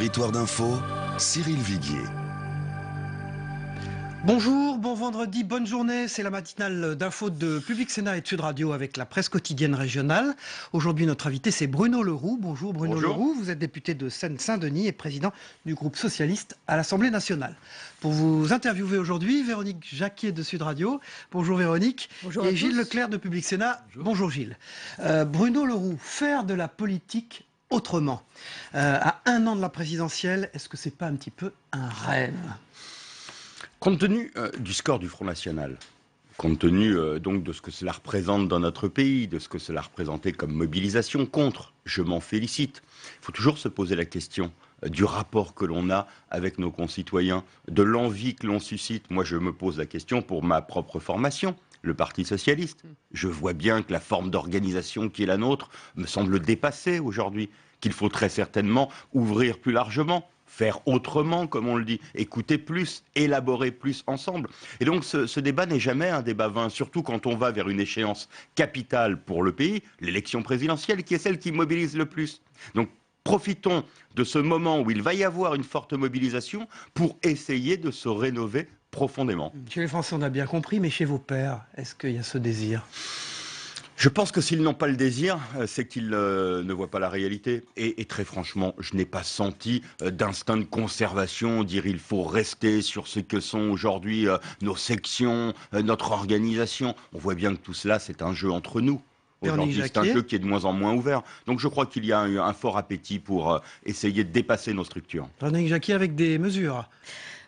Territoire d'info, Cyril Viguier. Bonjour, bon vendredi, bonne journée. C'est la matinale d'info de Public Sénat et de Sud Radio avec la presse quotidienne régionale. Aujourd'hui, notre invité, c'est Bruno Le Roux. Bonjour Bruno Bonjour. Le Roux, vous êtes député de Seine-Saint-Denis et président du groupe socialiste à l'Assemblée nationale. Pour vous interviewer aujourd'hui, Véronique Jacquier de Sud Radio. Bonjour Véronique. Bonjour et Gilles Leclerc de Public Sénat. Bonjour Gilles. Bruno Le Roux, faire de la politique autrement. À un an de la présidentielle, est-ce que c'est pas un petit peu un rêve ? Compte tenu du score du Front National, compte tenu donc de ce que cela représente dans notre pays, de ce que cela représentait comme mobilisation contre, je m'en félicite. Il faut toujours se poser la question du rapport que l'on a avec nos concitoyens, de l'envie que l'on suscite. Moi, je me pose la question pour ma propre formation, le Parti socialiste. Je vois bien que la forme d'organisation qui est la nôtre me semble dépassée aujourd'hui, qu'il faut très certainement ouvrir plus largement. Faire autrement, comme on le dit, écouter plus, élaborer plus ensemble. Et donc ce débat n'est jamais un débat vain, surtout quand on va vers une échéance capitale pour le pays, l'élection présidentielle, qui est celle qui mobilise le plus. Donc profitons de ce moment où il va y avoir une forte mobilisation pour essayer de se rénover profondément. Chez les Français, on a bien compris, mais chez vos pairs, est-ce qu'il y a ce désir ? Je pense que s'ils n'ont pas le désir, c'est qu'ils ne voient pas la réalité. Et très franchement, je n'ai pas senti d'instinct de conservation, dire il faut rester sur ce que sont aujourd'hui nos sections, notre organisation. On voit bien que tout cela, c'est un jeu entre nous. Aujourd'hui, c'est un jeu qui est de moins en moins ouvert. Donc je crois qu'il y a un fort appétit pour essayer de dépasser nos structures. Véronique Jacquier avec des mesures.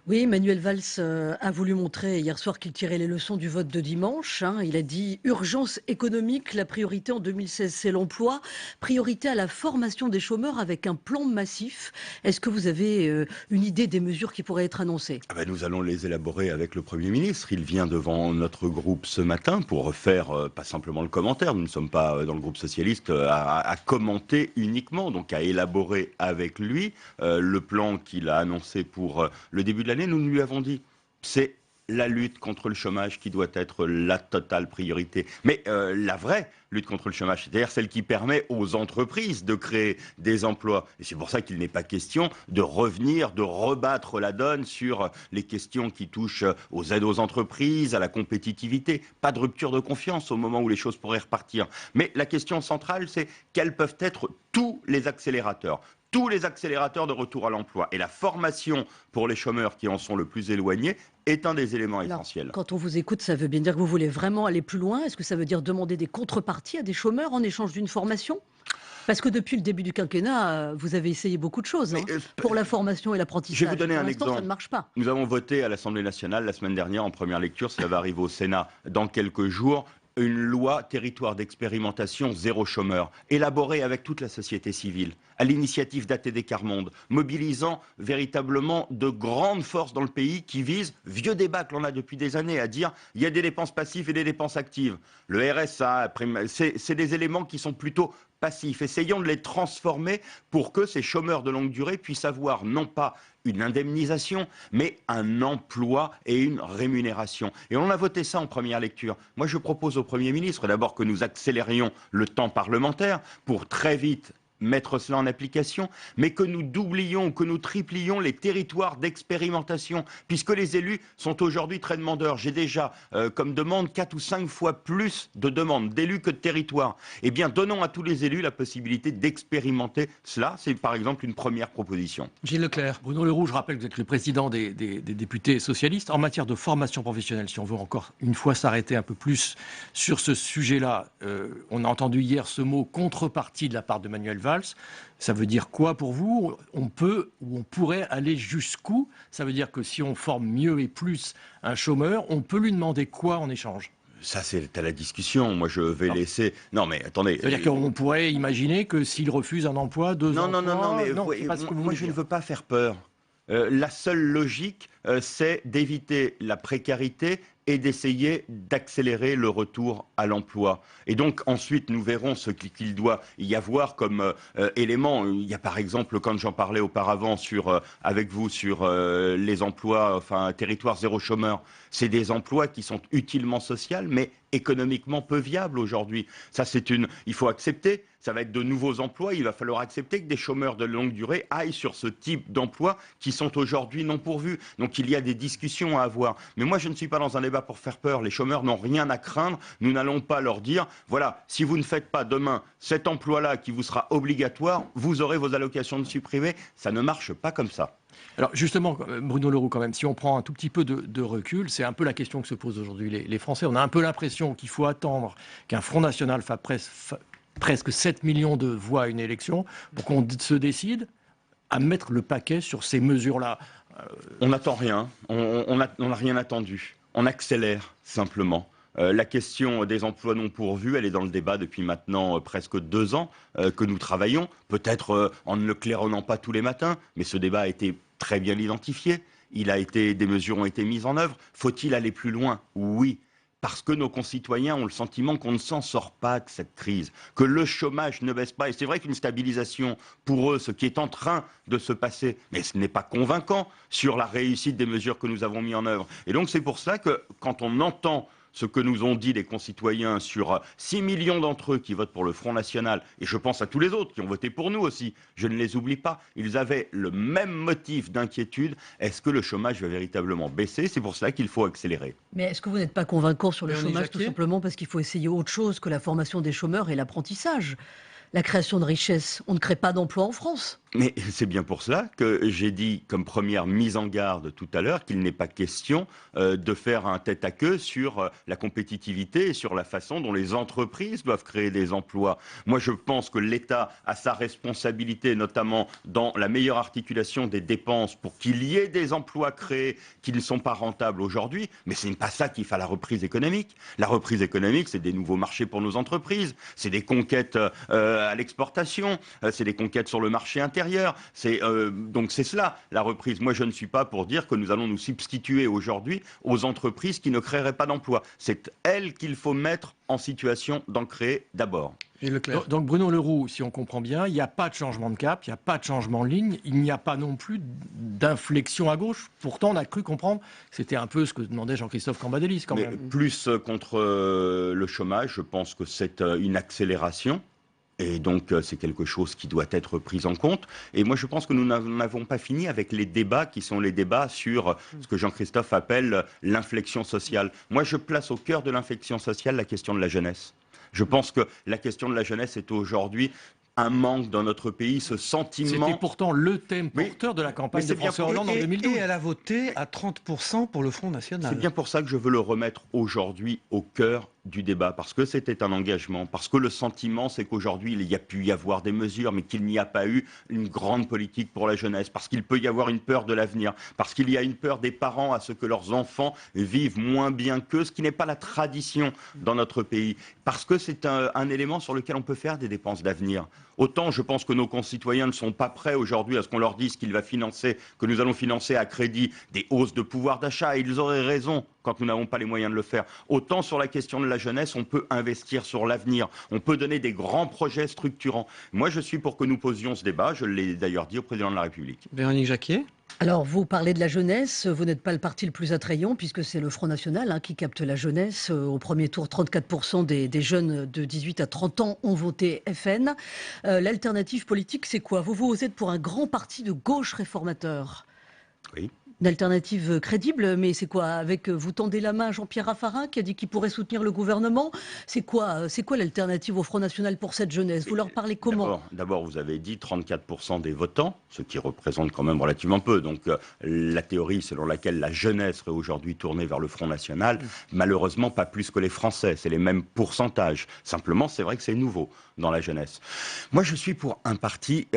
Oui, Manuel Valls a voulu montrer hier soir qu'il tirait les leçons du vote de dimanche. Il a dit « Urgence économique, la priorité en 2016, c'est l'emploi. Priorité à la formation des chômeurs avec un plan massif. » Est-ce que vous avez une idée des mesures qui pourraient être annoncées ? Nous allons les élaborer avec le Premier ministre. Il vient devant notre groupe ce matin pour faire pas simplement le commentaire. Nous ne sommes pas dans le groupe socialiste à commenter uniquement, donc à élaborer avec lui le plan qu'il a annoncé pour le début de l'année. Nous lui avons dit, c'est la lutte contre le chômage qui doit être la totale priorité. Mais la vraie lutte contre le chômage, c'est-à-dire celle qui permet aux entreprises de créer des emplois. Et c'est pour ça qu'il n'est pas question de revenir, de rebattre la donne sur les questions qui touchent aux aides aux entreprises, à la compétitivité. Pas de rupture de confiance au moment où les choses pourraient repartir. Mais la question centrale, c'est quels peuvent être tous les accélérateurs de retour à l'emploi. Et la formation pour les chômeurs qui en sont le plus éloignés est un des éléments essentiels. Quand on vous écoute, ça veut bien dire que vous voulez vraiment aller plus loin. Est-ce que ça veut dire demander des contreparties à des chômeurs en échange d'une formation ? Parce que depuis le début du quinquennat, vous avez essayé beaucoup de choses pour la formation et l'apprentissage. Je vais vous donner un exemple. Ça ne marche pas. Nous avons voté à l'Assemblée nationale la semaine dernière en première lecture, ça va arriver au Sénat dans quelques jours, une loi territoire d'expérimentation zéro chômeur, élaborée avec toute la société civile, à l'initiative d'ATD Quart Monde, mobilisant véritablement de grandes forces dans le pays qui visent, vieux débat que l'on a depuis des années, à dire il y a des dépenses passives et des dépenses actives. Le RSA, c'est des éléments qui sont plutôt passifs. Essayons de les transformer pour que ces chômeurs de longue durée puissent avoir non pas une indemnisation, mais un emploi et une rémunération. Et on a voté ça en première lecture. Moi, je propose au Premier ministre d'abord que nous accélérions le temps parlementaire pour très vite mettre cela en application, mais que nous doublions, que nous triplions les territoires d'expérimentation, puisque les élus sont aujourd'hui très demandeurs. J'ai déjà comme demande 4 ou 5 fois plus de demandes d'élus que de territoires. Eh bien, donnons à tous les élus la possibilité d'expérimenter cela. C'est par exemple une première proposition. Gilles Leclerc. Bruno Le Roux, je rappelle que vous êtes le président des députés socialistes. En matière de formation professionnelle, si on veut encore une fois s'arrêter un peu plus sur ce sujet-là, on a entendu hier ce mot contrepartie de la part de Manuel Valls. Ça veut dire quoi pour vous ? On peut ou on pourrait aller jusqu'où ? Ça veut dire que si on forme mieux et plus un chômeur, on peut lui demander quoi en échange ? Ça, c'est à la discussion. Moi, je vais laisser... Non, mais attendez... Ça veut dire qu'on pourrait imaginer que s'il refuse un emploi, deux emplois... Non, mais moi, je ne veux pas faire peur. La seule logique, c'est d'éviter la précarité et d'essayer d'accélérer le retour à l'emploi. Et donc ensuite nous verrons ce qu'il doit y avoir comme éléments. Il y a par exemple, quand j'en parlais auparavant avec vous sur les emplois, territoire zéro chômeur, c'est des emplois qui sont utilement sociaux mais économiquement peu viables aujourd'hui. Ça il faut accepter, ça va être de nouveaux emplois. Il va falloir accepter que des chômeurs de longue durée aillent sur ce type d'emplois qui sont aujourd'hui non pourvus. Donc il y a des discussions à avoir. Mais moi, je ne suis pas dans un débat pour faire peur. Les chômeurs n'ont rien à craindre. Nous n'allons pas leur dire, voilà, si vous ne faites pas demain cet emploi-là qui vous sera obligatoire, vous aurez vos allocations de supprimées. Ça ne marche pas comme ça. Alors justement, Bruno Le Roux, quand même, si on prend un tout petit peu de recul, c'est un peu la question que se posent aujourd'hui les Français. On a un peu l'impression qu'il faut attendre qu'un Front National fasse presque 7 millions de voix à une élection pour qu'on se décide à mettre le paquet sur ces mesures-là. On n'attend rien, on n'a rien attendu. On accélère simplement. La question des emplois non pourvus, elle est dans le débat depuis maintenant presque 2 ans que nous travaillons. Peut-être en ne le claironnant pas tous les matins, mais ce débat a été très bien identifié. Des mesures ont été mises en œuvre. Faut-il aller plus loin? Oui. Parce que nos concitoyens ont le sentiment qu'on ne s'en sort pas de cette crise, que le chômage ne baisse pas. Et c'est vrai qu'une stabilisation, pour eux, ce qui est en train de se passer, mais ce n'est pas convaincant sur la réussite des mesures que nous avons mises en œuvre. Et donc c'est pour ça que quand on entend ce que nous ont dit les concitoyens sur 6 millions d'entre eux qui votent pour le Front National, et je pense à tous les autres qui ont voté pour nous aussi, je ne les oublie pas, ils avaient le même motif d'inquiétude. Est-ce que le chômage va véritablement baisser? C'est pour cela qu'il faut accélérer. Mais est-ce que vous n'êtes pas convaincant sur le Véronique chômage, tout Jacquier simplement parce qu'il faut essayer autre chose que la formation des chômeurs et l'apprentissage? La création de richesses, on ne crée pas d'emplois en France. Mais c'est bien pour cela que j'ai dit comme première mise en garde tout à l'heure qu'il n'est pas question de faire un tête à queue sur la compétitivité et sur la façon dont les entreprises doivent créer des emplois. Moi, je pense que l'État a sa responsabilité, notamment dans la meilleure articulation des dépenses pour qu'il y ait des emplois créés qui ne sont pas rentables aujourd'hui. Mais ce n'est pas ça qui fait la reprise économique. La reprise économique, c'est des nouveaux marchés pour nos entreprises, c'est des conquêtes à l'exportation, c'est des conquêtes sur le marché intérieur. Donc c'est cela, la reprise. Moi, je ne suis pas pour dire que nous allons nous substituer aujourd'hui aux entreprises qui ne créeraient pas d'emplois. C'est elles qu'il faut mettre en situation d'en créer d'abord. Donc Bruno Le Roux, si on comprend bien, il n'y a pas de changement de cap, il n'y a pas de changement de ligne, il n'y a pas non plus d'inflexion à gauche. Pourtant, on a cru comprendre que c'était un peu ce que demandait Jean-Christophe Cambadélis quand même. Plus contre le chômage, je pense que c'est une accélération. Et donc, c'est quelque chose qui doit être pris en compte. Et moi, je pense que nous n'avons pas fini avec les débats qui sont les débats sur ce que Jean-Christophe appelle l'inflexion sociale. Moi, je place au cœur de l'inflexion sociale la question de la jeunesse. Je pense que la question de la jeunesse est aujourd'hui un manque dans notre pays, ce sentiment... C'était pourtant le thème porteur de la campagne de François Hollande en 2012. Et elle a voté à 30% pour le Front National. C'est bien pour ça que je veux le remettre aujourd'hui au cœur du débat, parce que c'était un engagement, parce que le sentiment, c'est qu'aujourd'hui, il y a pu y avoir des mesures, mais qu'il n'y a pas eu une grande politique pour la jeunesse, parce qu'il peut y avoir une peur de l'avenir, parce qu'il y a une peur des parents à ce que leurs enfants vivent moins bien qu'eux, ce qui n'est pas la tradition dans notre pays, parce que c'est un élément sur lequel on peut faire des dépenses d'avenir. Autant je pense que nos concitoyens ne sont pas prêts aujourd'hui à ce qu'on leur dise que nous allons financer à crédit des hausses de pouvoir d'achat, et ils auraient raison quand nous n'avons pas les moyens de le faire. Autant sur la question de la jeunesse, on peut investir sur l'avenir, on peut donner des grands projets structurants. Moi, je suis pour que nous posions ce débat, je l'ai d'ailleurs dit au président de la République. Véronique Jacquier. Alors, vous parlez de la jeunesse, vous n'êtes pas le parti le plus attrayant puisque c'est le Front National qui capte la jeunesse. Au premier tour, 34% des jeunes de 18 à 30 ans ont voté FN. L'alternative politique, c'est quoi? Vous êtes pour un grand parti de gauche réformateur. Oui. Une alternative crédible, mais c'est quoi? Vous tendez la main à Jean-Pierre Raffarin qui a dit qu'il pourrait soutenir le gouvernement. C'est quoi l'alternative au Front National pour cette jeunesse? Vous leur parlez comment? D'abord, vous avez dit 34% des votants, ce qui représente quand même relativement peu. Donc la théorie selon laquelle la jeunesse serait aujourd'hui tournée vers le Front National, malheureusement pas plus que les Français, c'est les mêmes pourcentages. Simplement, c'est vrai que c'est nouveau dans la jeunesse. Moi, je suis pour un parti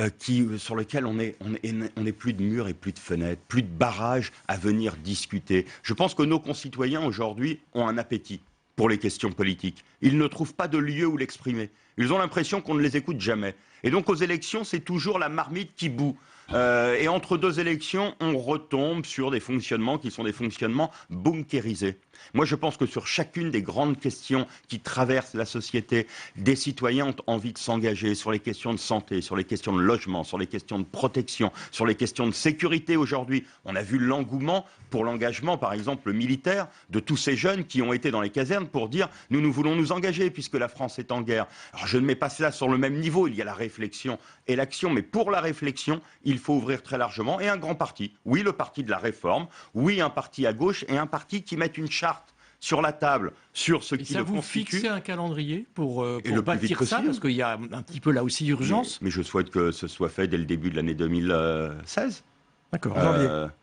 sur lequel on n'est plus de murs et plus de fenêtres, plus de barrages à venir discuter. Je pense que nos concitoyens aujourd'hui ont un appétit pour les questions politiques. Ils ne trouvent pas de lieu où l'exprimer. Ils ont l'impression qu'on ne les écoute jamais. Et donc aux élections, c'est toujours la marmite qui bout. Et entre deux élections, on retombe sur des fonctionnements qui sont des fonctionnements bunkérisés. Moi, je pense que sur chacune des grandes questions qui traversent la société, des citoyens ont envie de s'engager sur les questions de santé, sur les questions de logement, sur les questions de protection, sur les questions de sécurité aujourd'hui. On a vu l'engouement pour l'engagement, par exemple, militaire, de tous ces jeunes qui ont été dans les casernes pour dire « nous voulons nous engager puisque la France est en guerre ». Alors Alors je ne mets pas cela sur le même niveau, il y a la réflexion et l'action, mais pour la réflexion, il faut ouvrir très largement, et un grand parti. Oui, le parti de la réforme, oui, un parti à gauche, et un parti qui mette une charte sur la table sur ce qui le constitue. Et ça vous fixe un calendrier pour le plus vite bâtir ça, possible. parce qu'il y a un petit peu là aussi urgence. Mais je souhaite que ce soit fait dès le début de l'année 2016. D'accord.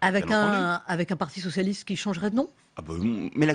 Avec bien entendu. avec un parti socialiste qui changerait de nom? Ah ben, mais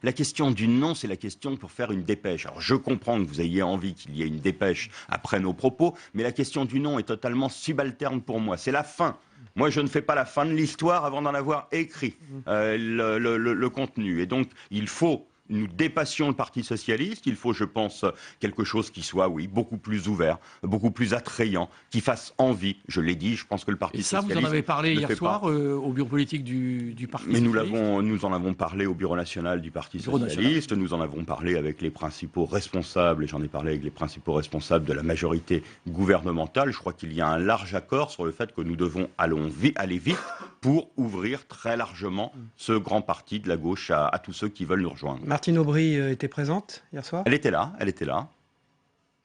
la question du non, c'est la question pour faire une dépêche. Alors je comprends que vous ayez envie qu'il y ait une dépêche après nos propos, mais la question du non est totalement subalterne pour moi. C'est la fin. Moi, je ne fais pas la fin de l'histoire avant d'en avoir écrit le contenu. Et donc, il faut nous dépassions le Parti socialiste, il faut, je pense, quelque chose qui soit, oui, beaucoup plus ouvert, beaucoup plus attrayant, qui fasse envie. Je l'ai dit, je pense que le Parti socialiste... Et ça, vous en avez parlé hier soir au bureau politique du Parti socialiste. Mais nous en avons parlé au bureau national du Parti socialiste, nous en avons parlé avec les principaux responsables, et j'en ai parlé avec les principaux responsables de la majorité gouvernementale. Je crois qu'il y a un large accord sur le fait que nous devons aller vite pour ouvrir très largement ce grand parti de la gauche à tous ceux qui veulent nous rejoindre. Martine Aubry était présente hier soir? Elle était là, elle était là.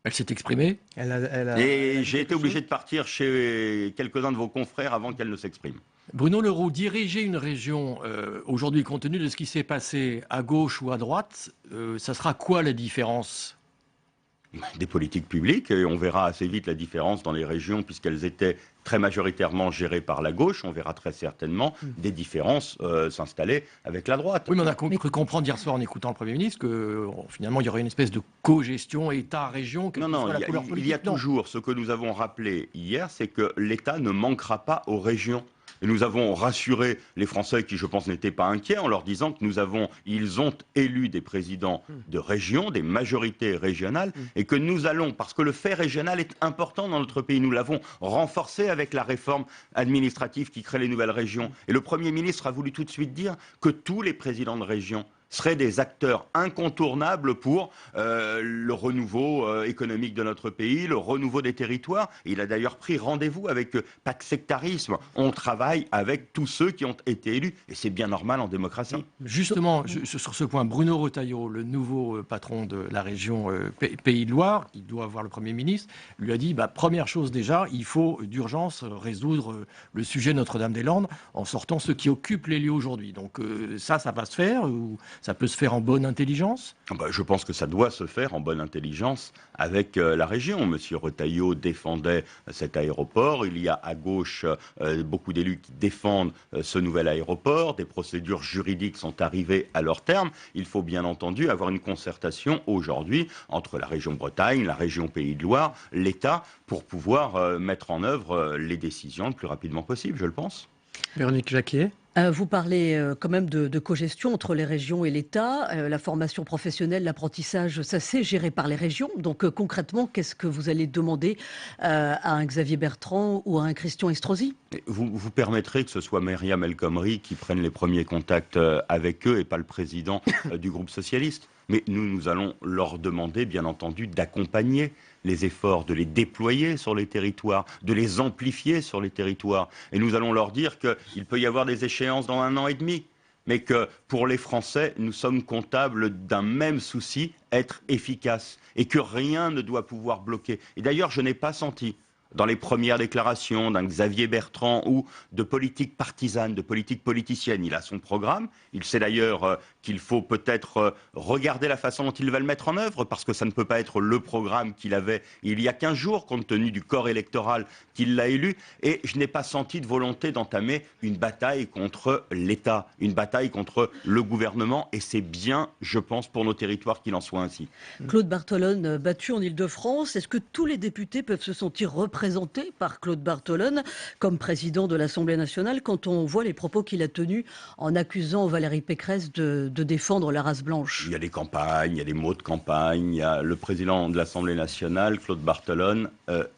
Elle s'est exprimée. Et j'ai été obligé de partir chez quelques-uns de vos confrères avant qu'elle ne s'exprime. Bruno Le Roux, diriger une région, aujourd'hui, compte tenu de ce qui s'est passé à gauche ou à droite, ça sera quoi la différence ? Des politiques publiques, et on verra assez vite la différence dans les régions, puisqu'elles étaient très majoritairement gérées par la gauche. On verra très certainement des différences s'installer avec la droite. Oui, mais on a cru comprendre hier soir en écoutant le Premier ministre que finalement il y aurait une espèce de co-gestion État-région. Non, il y a toujours, ce que nous avons rappelé hier, c'est que l'État ne manquera pas aux régions. Et nous avons rassuré les Français qui, je pense, n'étaient pas inquiets en leur disant que ils ont élu des présidents de région, des majorités régionales, et que nous allons, parce que le fait régional est important dans notre pays, nous l'avons renforcé avec la réforme administrative qui crée les nouvelles régions. Et le Premier ministre a voulu tout de suite dire que tous les présidents de région seraient des acteurs incontournables pour le renouveau économique de notre pays, le renouveau des territoires. Il a d'ailleurs pris rendez-vous avec pas de sectarisme. On travaille avec tous ceux qui ont été élus, et c'est bien normal en démocratie. Justement, sur ce point, Bruno Retailleau, le nouveau patron de la région Pays de Loire, qui doit voir le Premier ministre, lui a dit, première chose déjà, il faut d'urgence résoudre le sujet Notre-Dame-des-Landes en sortant ceux qui occupent les lieux aujourd'hui. Donc ça va se faire ou ça peut se faire en bonne intelligence? Je pense que ça doit se faire en bonne intelligence avec la région. Monsieur Retailleau défendait cet aéroport. Il y a à gauche beaucoup d'élus qui défendent ce nouvel aéroport. Des procédures juridiques sont arrivées à leur terme. Il faut bien entendu avoir une concertation aujourd'hui entre la région Bretagne, la région Pays de Loire, l'État, pour pouvoir mettre en œuvre les décisions le plus rapidement possible, je le pense. Véronique Jacquier. Vous parlez quand même de cogestion entre les régions et l'État. La formation professionnelle, l'apprentissage, ça c'est géré par les régions. Donc concrètement, qu'est-ce que vous allez demander à un Xavier Bertrand ou à un Christian Estrosi? Vous permettrez que ce soit Myriam El Khomri qui prenne les premiers contacts avec eux et pas le président du groupe socialiste. Mais nous allons leur demander, bien entendu, d'accompagner les efforts, de les déployer sur les territoires, de les amplifier sur les territoires. Et nous allons leur dire qu'il peut y avoir des échéances dans 1 an et demi, mais que pour les Français, nous sommes comptables d'un même souci, être efficace, et que rien ne doit pouvoir bloquer. Et d'ailleurs, je n'ai pas senti, dans les premières déclarations d'un Xavier Bertrand ou de politique partisane, de politique politicienne. Il a son programme. Il sait d'ailleurs qu'il faut peut-être regarder la façon dont il va le mettre en œuvre, parce que ça ne peut pas être le programme qu'il avait il y a 15 jours, compte tenu du corps électoral qui l'a élu. Et je n'ai pas senti de volonté d'entamer une bataille contre l'État, une bataille contre le gouvernement. Et c'est bien, je pense, pour nos territoires qu'il en soit ainsi. Claude Bartolone, battu en Ile-de-France, est-ce que tous les députés peuvent se sentir représenté par Claude Bartolone comme président de l'Assemblée nationale quand on voit les propos qu'il a tenus en accusant Valérie Pécresse de défendre la race blanche? Il y a des campagnes, il y a des mots de campagne, il y a le président de l'Assemblée nationale, Claude Bartolone,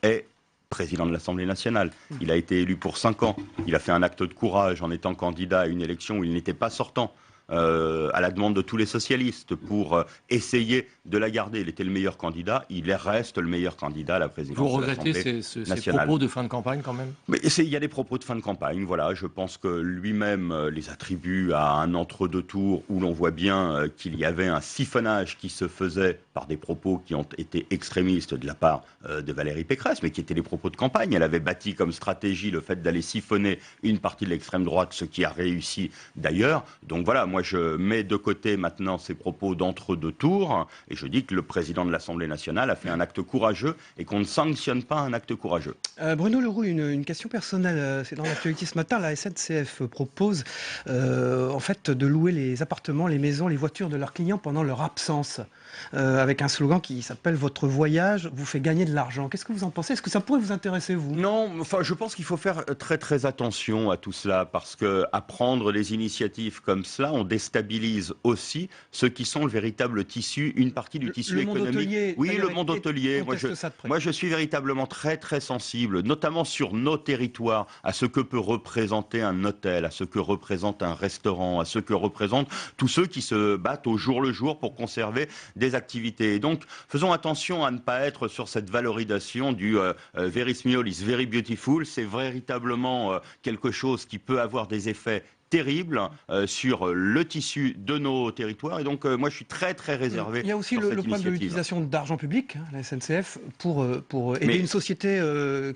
est président de l'Assemblée nationale. Il a été élu pour 5 ans. Il a fait un acte de courage en étant candidat à une élection où il n'était pas sortant. À la demande de tous les socialistes pour essayer de la garder. Il était le meilleur candidat, il reste le meilleur candidat à la présidence Vous de regrettez l'Assemblée ces nationale. propos de fin de campagne quand même? Mais il y a des propos de fin de campagne, voilà. Je pense que lui-même les attribue à un entre-deux tours où l'on voit bien qu'il y avait un siphonnage qui se faisait par des propos qui ont été extrémistes de la part de Valérie Pécresse, mais qui étaient des propos de campagne. Elle avait bâti comme stratégie le fait d'aller siphonner une partie de l'extrême droite, ce qui a réussi d'ailleurs. Donc voilà, moi je mets de côté maintenant ces propos d'entre-deux tours et je dis que le président de l'Assemblée nationale a fait un acte courageux et qu'on ne sanctionne pas un acte courageux. Bruno Le Roux, une question personnelle. C'est dans l'actualité ce matin. La SNCF propose en fait de louer les appartements, les maisons, les voitures de leurs clients pendant leur absence. Avec un slogan qui s'appelle « Votre voyage vous fait gagner de l'argent ». Qu'est-ce que vous en pensez? Est-ce que ça pourrait vous intéresser, vous? Non, enfin, je pense qu'il faut faire très très attention à tout cela parce que à prendre des initiatives comme cela, on déstabilise aussi ceux qui sont le véritable tissu, une partie du tissu le monde économique. hôtelier, Oui, le monde hôtelier. Moi, je suis véritablement très très sensible, notamment sur nos territoires, à ce que peut représenter un hôtel, à ce que représente un restaurant, à ce que représentent tous ceux qui se battent au jour le jour pour conserver des activités. Et donc, faisons attention à ne pas être sur cette valorisation du very small is very beautiful. C'est véritablement quelque chose qui peut avoir des effets terrible sur le tissu de nos territoires. Et donc, moi, je suis très, très réservé. Il y a aussi le problème de l'utilisation d'argent public, la SNCF, pour aider une société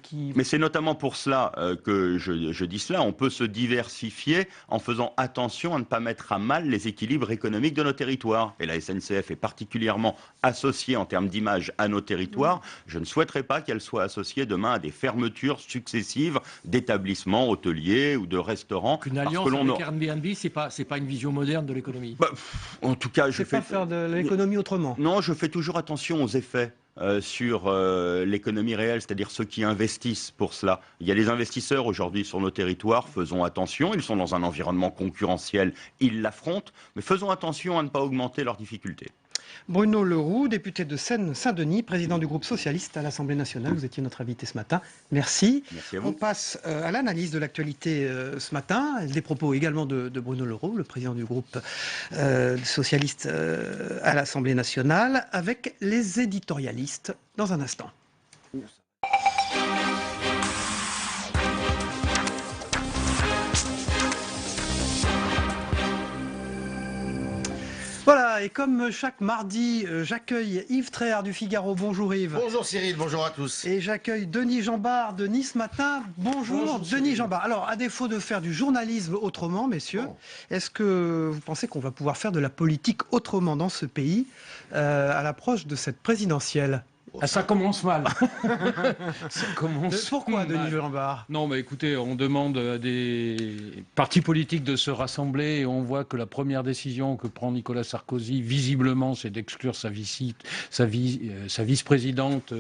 qui... Mais c'est notamment pour cela que je dis cela. On peut se diversifier en faisant attention à ne pas mettre à mal les équilibres économiques de nos territoires. Et la SNCF est particulièrement associée en termes d'image à nos territoires. Je ne souhaiterais pas qu'elle soit associée demain à des fermetures successives d'établissements hôteliers ou de restaurants. Une alliance avec Airbnb, c'est pas une vision moderne de l'économie. En tout cas, je fais pas faire de l'économie autrement. Non, je fais toujours attention aux effets. Sur l'économie réelle, c'est-à-dire ceux qui investissent pour cela. Il y a des investisseurs aujourd'hui sur nos territoires, faisons attention, ils sont dans un environnement concurrentiel, ils l'affrontent, mais faisons attention à ne pas augmenter leurs difficultés. Bruno Le Roux, député de Seine-Saint-Denis, président du groupe socialiste à l'Assemblée nationale. Vous étiez notre invité ce matin. Merci. Merci à vous. On passe à l'analyse de l'actualité ce matin. Des propos également de Bruno Le Roux, le président du groupe socialiste à l'Assemblée nationale, avec les éditorialistes dans un instant. Voilà, et comme chaque mardi, j'accueille Yves Tréhard du Figaro. Bonjour Yves. Bonjour Cyril, bonjour à tous. Et j'accueille Denis Jambard de Nice Matin. Bonjour Denis Jambard. Alors, à défaut de faire du journalisme autrement, messieurs, est-ce que vous pensez qu'on va pouvoir faire de la politique autrement dans ce pays à l'approche de cette présidentielle? Ah, ça commence mal. Ça commence Pourquoi, mal. Denis Jambard? Non, mais écoutez, on demande à des partis politiques de se rassembler et on voit que la première décision que prend Nicolas Sarkozy, visiblement, c'est d'exclure sa vice-présidente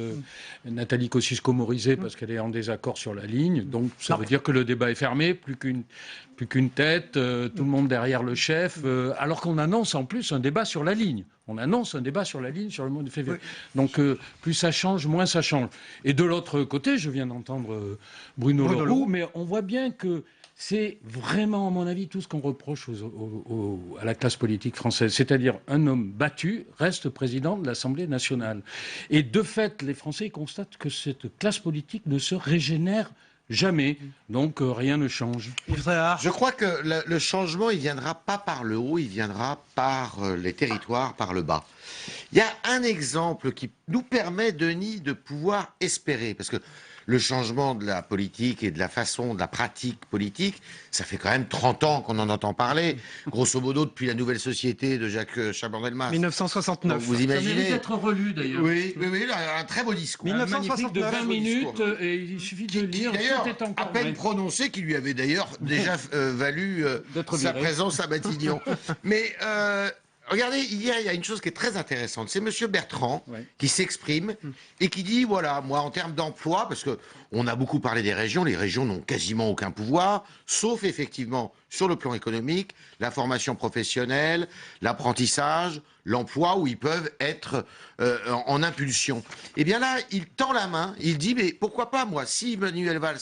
Nathalie Kosciusko-Morizet parce qu'elle est en désaccord sur la ligne. Donc, ça veut dire que le débat est fermé, plus qu'une tête, tout le monde derrière le chef, alors qu'on annonce en plus un débat sur la ligne. On annonce un débat sur la ligne sur le mois de février. Oui. Donc, plus ça change, moins ça change. Et de l'autre côté, je viens d'entendre Bruno Le Roux, mais on voit bien que c'est vraiment, à mon avis, tout ce qu'on reproche à la classe politique française. C'est-à-dire, un homme battu reste président de l'Assemblée nationale. Et de fait, les Français constatent que cette classe politique ne se régénère jamais. Donc, rien ne change. Je crois que le changement, il viendra pas par le haut, il viendra par les territoires, par le bas. Il y a un exemple qui nous permet, Denis, de pouvoir espérer. Parce que le changement de la politique et de la façon, de la pratique politique, ça fait quand même 30 ans qu'on en entend parler. Grosso modo, depuis la nouvelle société de Jacques Chaban-Delmas. 1969. Donc, vous imaginez. Ça mérite d'être relu, d'ailleurs. Oui, un très beau discours. 1969. De 20 minutes, et il suffit de lire. D'ailleurs, à peine prononcé, qui lui avait d'ailleurs déjà valu sa présence à Matignon. Mais... regardez, il y a une chose qui est très intéressante. C'est M. Bertrand qui s'exprime et qui dit, voilà, moi, en termes d'emploi, parce qu'on a beaucoup parlé des régions, les régions n'ont quasiment aucun pouvoir, sauf effectivement sur le plan économique, la formation professionnelle, l'apprentissage, l'emploi, où ils peuvent être en impulsion. Et bien là, il tend la main, il dit, mais pourquoi pas, moi, si Manuel Valls,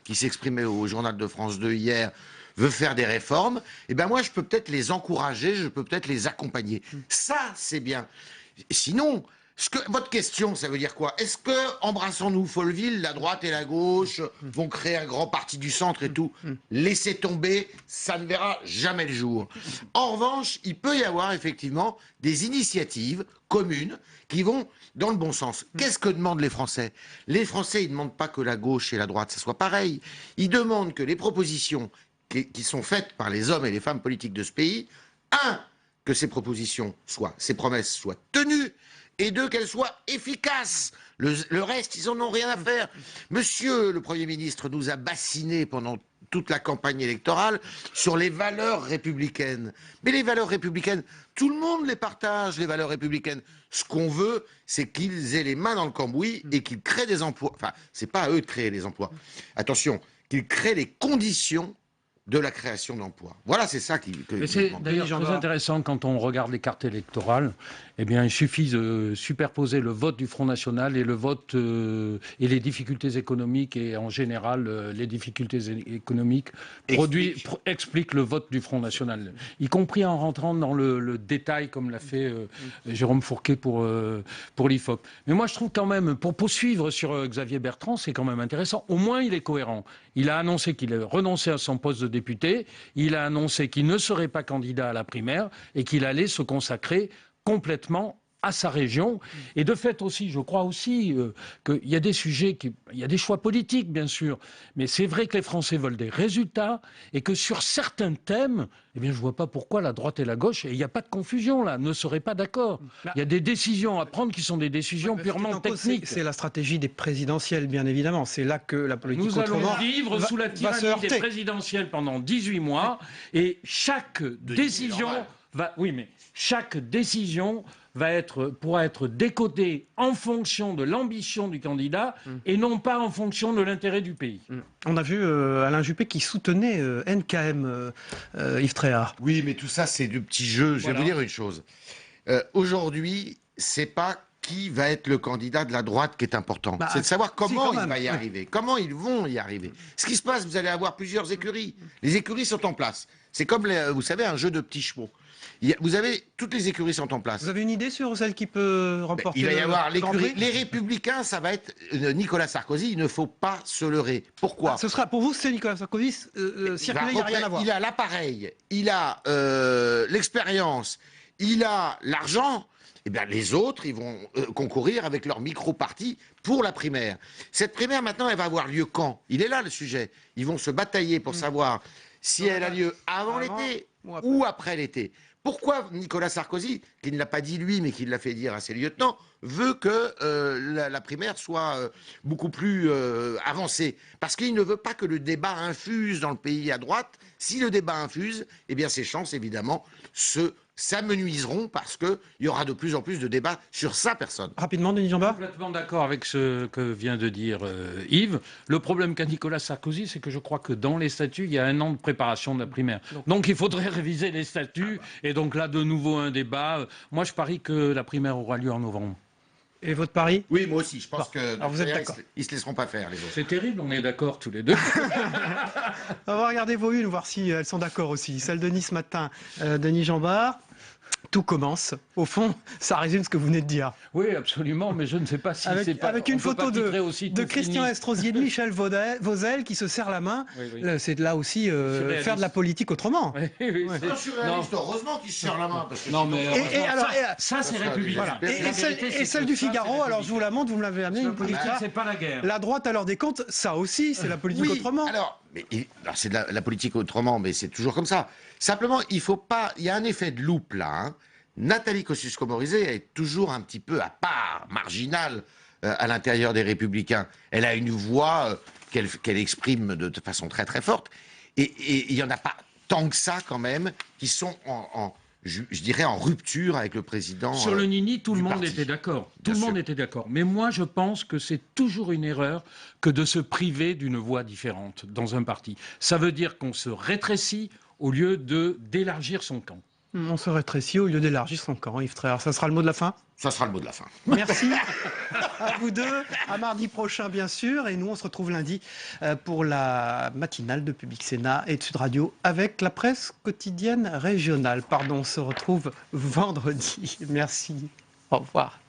qui s'exprimait au journal de France 2 hier, veut faire des réformes, eh ben moi, je peux peut-être les encourager, je peux peut-être les accompagner. Ça, c'est bien. Sinon, votre question, ça veut dire quoi? Est-ce que Embrassons-nous Folleville, la droite et la gauche vont créer un grand parti du centre et tout? Laissez tomber, ça ne verra jamais le jour. En revanche, il peut y avoir effectivement des initiatives communes qui vont dans le bon sens. Qu'est-ce que demandent les Français? Les Français, ils ne demandent pas que la gauche et la droite, ça soit pareil. Ils demandent que les propositions qui sont faites par les hommes et les femmes politiques de ce pays, que ces ces promesses soient tenues, et deux, qu'elles soient efficaces. Le reste, ils en ont rien à faire. Monsieur le Premier ministre nous a bassinés pendant toute la campagne électorale sur les valeurs républicaines. Mais les valeurs républicaines, tout le monde les partage, les valeurs républicaines. Ce qu'on veut, c'est qu'ils aient les mains dans le cambouis et qu'ils créent des emplois. Enfin, c'est pas à eux de créer les emplois. Attention, qu'ils créent les conditions de la création d'emplois. Voilà, c'est ça c'est d'ailleurs très intéressant quand on regarde les cartes électorales. Eh bien, il suffit de superposer le vote du Front National et le vote et les difficultés économiques et en général les difficultés économiques expliquent le vote du Front National, y compris en rentrant dans le détail comme l'a fait Jérôme Fourquet pour l'IFOP. Mais moi, je trouve quand même, pour poursuivre sur Xavier Bertrand, c'est quand même intéressant. Au moins, il est cohérent. Il a annoncé qu'il renonçait à son poste de député. Il a annoncé qu'il ne serait pas candidat à la primaire et qu'il allait se consacrer complètement à sa région. Et de fait aussi, je crois aussi qu'il y a des sujets, il y a des choix politiques bien sûr, mais c'est vrai que les Français veulent des résultats et que sur certains thèmes, eh bien je ne vois pas pourquoi la droite et la gauche, et il n'y a pas de confusion là, ne seraient pas d'accord. Il y a des décisions à prendre qui sont des décisions purement techniques. C'est la stratégie des présidentielles, bien évidemment. C'est là que la politique Nous allons vivre sous la tyrannie des présidentielles pendant 18 mois et chaque décision chaque décision pourra être décodée en fonction de l'ambition du candidat et non pas en fonction de l'intérêt du pays. On a vu Alain Juppé qui soutenait NKM, Yves Tréhard. Oui, mais tout ça, c'est du petit jeu. Je vais vous dire une chose. Aujourd'hui, c'est pas qui va être le candidat de la droite qui est important. C'est de savoir comment il va y arriver, comment ils vont y arriver. Ce qui se passe, vous allez avoir plusieurs écuries. Les écuries sont en place. C'est comme, vous savez, un jeu de petits chevaux. Vous avez, toutes les écuries sont en place. Vous avez une idée sur celle qui peut remporter il va y avoir les Républicains, ça va être Nicolas Sarkozy. Il ne faut pas se leurrer. Pourquoi? Ce sera pour vous, c'est Nicolas Sarkozy. Circuler, il n'y a rien à voir. Il a l'appareil, il a l'expérience, il a l'argent. Eh bien, les autres, ils vont concourir avec leur micro-parti pour la primaire. Cette primaire, maintenant, elle va avoir lieu quand? Il est là, le sujet. Ils vont se batailler pour savoir si elle a lieu avant l'été ou après l'été. Pourquoi Nicolas Sarkozy, qui ne l'a pas dit lui, mais qui l'a fait dire à ses lieutenants, veut que la primaire soit beaucoup plus avancée? Parce qu'il ne veut pas que le débat infuse dans le pays à droite. Si le débat infuse, eh bien ses chances, évidemment, s'amenuiseront parce qu'il y aura de plus en plus de débats sur sa personne. Rapidement, Denis Jambard. Complètement d'accord avec ce que vient de dire Yves. Le problème qu'a Nicolas Sarkozy, c'est que je crois que dans les statuts, il y a 1 an de préparation de la primaire. Donc il faudrait réviser les statuts. Et donc là, de nouveau, un débat. Moi, je parie que la primaire aura lieu en novembre. Et votre pari? Oui, moi aussi. Je pense que alors vous êtes d'accord. Ils se laisseront pas faire, les autres. C'est terrible, on est d'accord tous les deux. On va regarder vos unes, voir si elles sont d'accord aussi. Celle de Nice matin, Denis Jambard. Tout commence. Au fond, ça résume ce que vous venez de dire. Oui, absolument, mais je ne sais pas si c'est pas... Avec une photo de Christian Estrosi et de Michel Vauzel qui se serrent la main. C'est là aussi faire de la politique autrement. C'est surréaliste, heureusement qu'ils se serrent la main. Parce que ça, c'est républicain. Et celle du Figaro, alors je vous la montre, vous me l'avez amenée. Une politique, c'est pas la guerre. La droite à l'heure des comptes, ça aussi, c'est la politique autrement. Alors c'est de la politique autrement, mais c'est toujours comme ça. Simplement, il y a un effet de loupe là. Hein. Nathalie Kosciusko-Morizet est toujours un petit peu à part, marginale à l'intérieur des Républicains. Elle a une voix qu'elle exprime de façon très très forte. Et il n'y en a pas tant que ça quand même qui sont je dirais en rupture avec le président. Sur le Nini, tout le monde était d'accord. Tout le monde était d'accord. Mais moi, je pense que c'est toujours une erreur que de se priver d'une voix différente dans un parti. Ça veut dire qu'on se rétrécit au lieu d'élargir son camp. On se rétrécit au lieu d'élargir son camp, Yves Tréhard. Ça sera le mot de la fin? Ça sera le mot de la fin. Merci à vous deux. À mardi prochain, bien sûr. Et nous, on se retrouve lundi pour la matinale de Public Sénat et de Sud Radio avec la presse quotidienne régionale. Pardon, on se retrouve vendredi. Merci. Au revoir.